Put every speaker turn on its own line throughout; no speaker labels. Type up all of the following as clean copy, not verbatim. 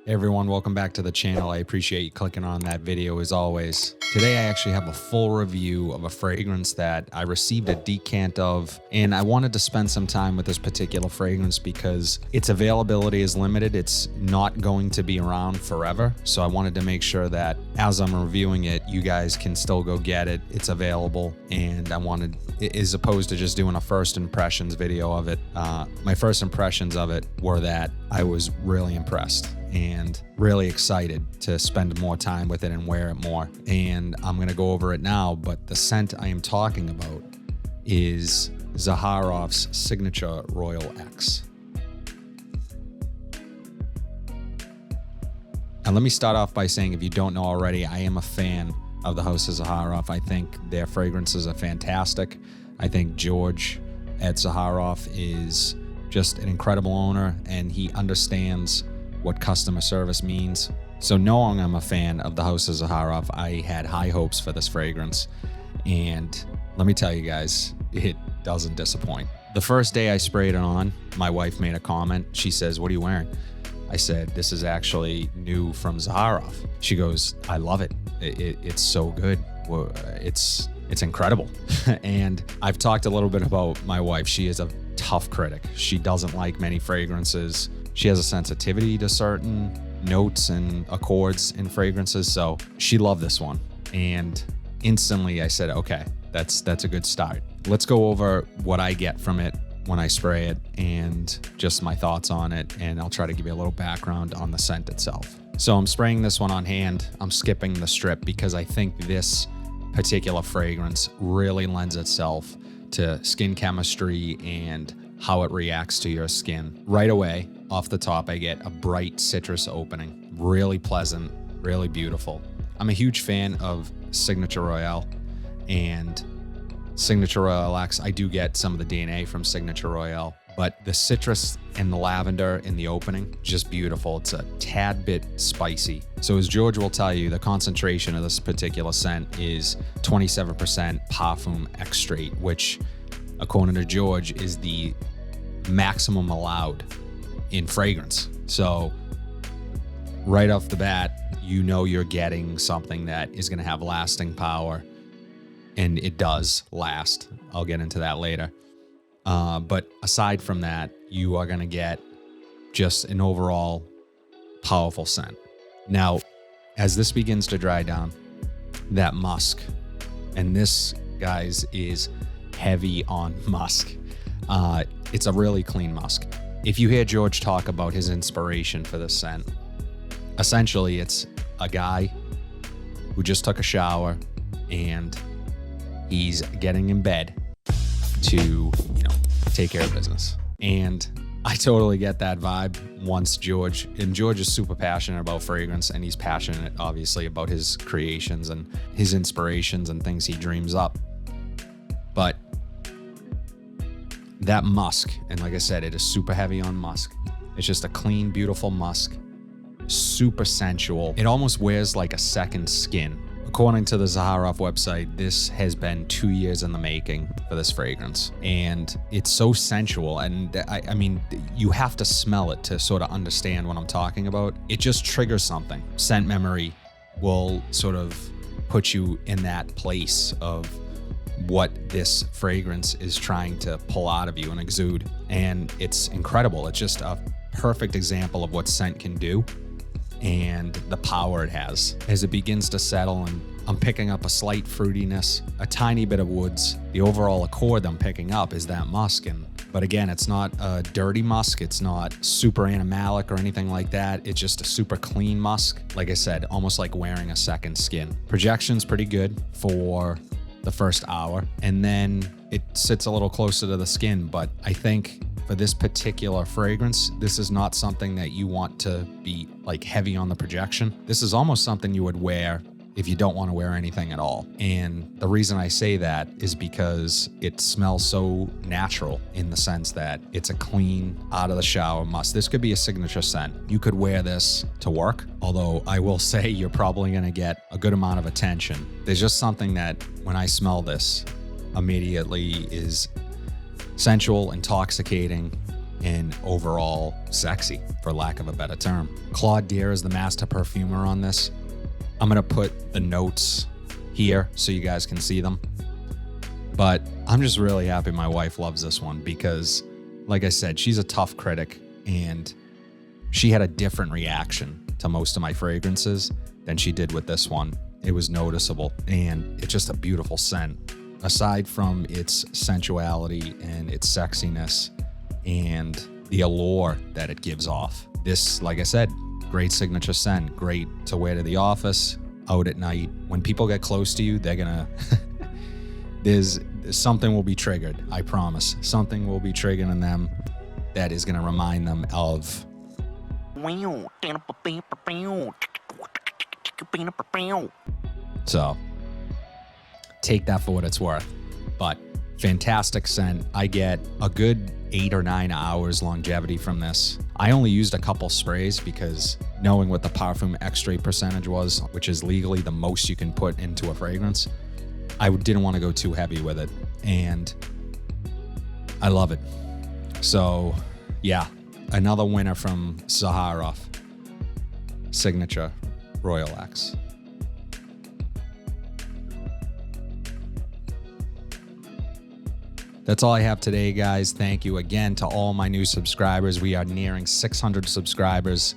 Hey everyone, welcome back to the channel. I appreciate you clicking on that video as always. Today I actually have a full review of a fragrance that I received a decant of, and I wanted to spend some time with this particular fragrance because its availability is limited. It's not going to be around forever, so I wanted to make sure that as I'm reviewing it, you guys can still go get it. It's available, and I wanted, as opposed to just doing a first impressions video of it, my first impressions of it were that I was really impressed and really excited to spend more time with it and wear it more. And I'm going to go over it now, but the scent I am talking about is Zaharoff's Signature Royale X. And let me start off by saying, if you don't know already, I am a fan of the House of Zaharoff. I think their fragrances are fantastic. I think George at Zaharoff is just an incredible owner, and he understands what customer service means. So knowing I'm a fan of the House of Zaharoff, I had high hopes for this fragrance. And let me tell you guys, it doesn't disappoint. The first day I sprayed it on, my wife made a comment. She says, "What are you wearing?" I said, "This is actually new from Zaharoff." She goes, "I love it. It's so good. It's incredible." And I've talked a little bit about my wife. She is a tough critic. She doesn't like many fragrances. She has a sensitivity to certain notes and accords in fragrances, so she loved this one. And instantly I said, okay, that's a good start. Let's go over what I get from it when I spray it and just my thoughts on it, and I'll try to give you a little background on the scent itself. So I'm spraying this one on hand. I'm skipping the strip because I think this particular fragrance really lends itself to skin chemistry and how it reacts to your skin. Right away, off the top, I get a bright citrus opening. Really pleasant, really beautiful. I'm a huge fan of Signature Royale and Signature Royale X. I do get some of the DNA from Signature Royale, but the citrus and the lavender in the opening, just beautiful. It's a tad bit spicy. So as George will tell you, the concentration of this particular scent is 27% parfum extrait, which according to George is the maximum allowed in fragrance. So right off the bat, you know you're getting something that is going to have lasting power, and it does last. I'll get into that later. But aside from that, you are going to get just an overall powerful scent. Now, as this begins to dry down, that musk, and this, guys, is heavy on musk. It's a really clean musk. If you hear George talk about his inspiration for this scent, essentially it's a guy who just took a shower and he's getting in bed to, take care of business. And I totally get that vibe once George is super passionate about fragrance, and he's passionate obviously about his creations and his inspirations and things he dreams up. But that musk, and like I said, it is super heavy on musk. It's just a clean, beautiful musk, super sensual. It almost wears like a second skin. According to the Zaharoff website, this has been 2 years in the making for this fragrance, and it's so sensual. And I mean, you have to smell it to sort of understand what I'm talking about. It just triggers something. Scent memory will sort of put you in that place of what this fragrance is trying to pull out of you and exude. And it's incredible. It's just a perfect example of what scent can do and the power it has. As it begins to settle, and I'm picking up a slight fruitiness, a tiny bit of woods. The overall accord I'm picking up is that musk. But again, it's not a dirty musk. It's not super animalic or anything like that. It's just a super clean musk. Like I said, almost like wearing a second skin. Projection's pretty good for the first hour, and then it sits a little closer to the skin. But I think for this particular fragrance, this is not something that you want to be like heavy on the projection. This is almost something you would wear if you don't want to wear anything at all. And the reason I say that is because it smells so natural, in the sense that it's a clean, out of the shower musk. This could be a signature scent. You could wear this to work, although I will say you're probably going to get a good amount of attention. There's just something that when I smell this immediately is sensual, intoxicating, and overall sexy, for lack of a better term. Claude Deer is the master perfumer on this. I'm going to put the notes here so you guys can see them. But I'm just really happy my wife loves this one because, like I said, she's a tough critic and she had a different reaction to most of my fragrances than she did with this one. It was noticeable and it's just a beautiful scent. Aside from its sensuality and its sexiness and the allure that it gives off. This, like I said, great signature scent, great to wear to the office, out at night. When people get close to you, they're gonna, there's something will be triggered, I promise. Something will be triggered in them that is gonna remind them of. So, take that for what it's worth. But fantastic scent. I get a good 8 or 9 hours longevity from this. I only used a couple sprays because knowing what the parfum extrait percentage was, which is legally the most you can put into a fragrance, I didn't want to go too heavy with it. And I love it. So yeah, another winner from Zaharoff, Signature Royale X. That's all I have today, guys. Thank you again to all my new subscribers. We are nearing 600 subscribers.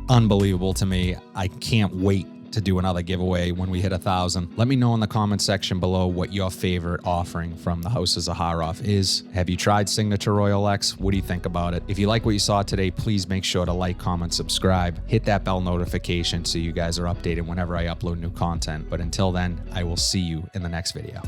Unbelievable to me. I can't wait to do another giveaway when we hit 1,000. Let me know in the comment section below what your favorite offering from the House of Zaharoff is. Have you tried Signature Royale X? What do you think about it? If you like what you saw today, please make sure to like, comment, subscribe. Hit that bell notification so you guys are updated whenever I upload new content. But until then, I will see you in the next video.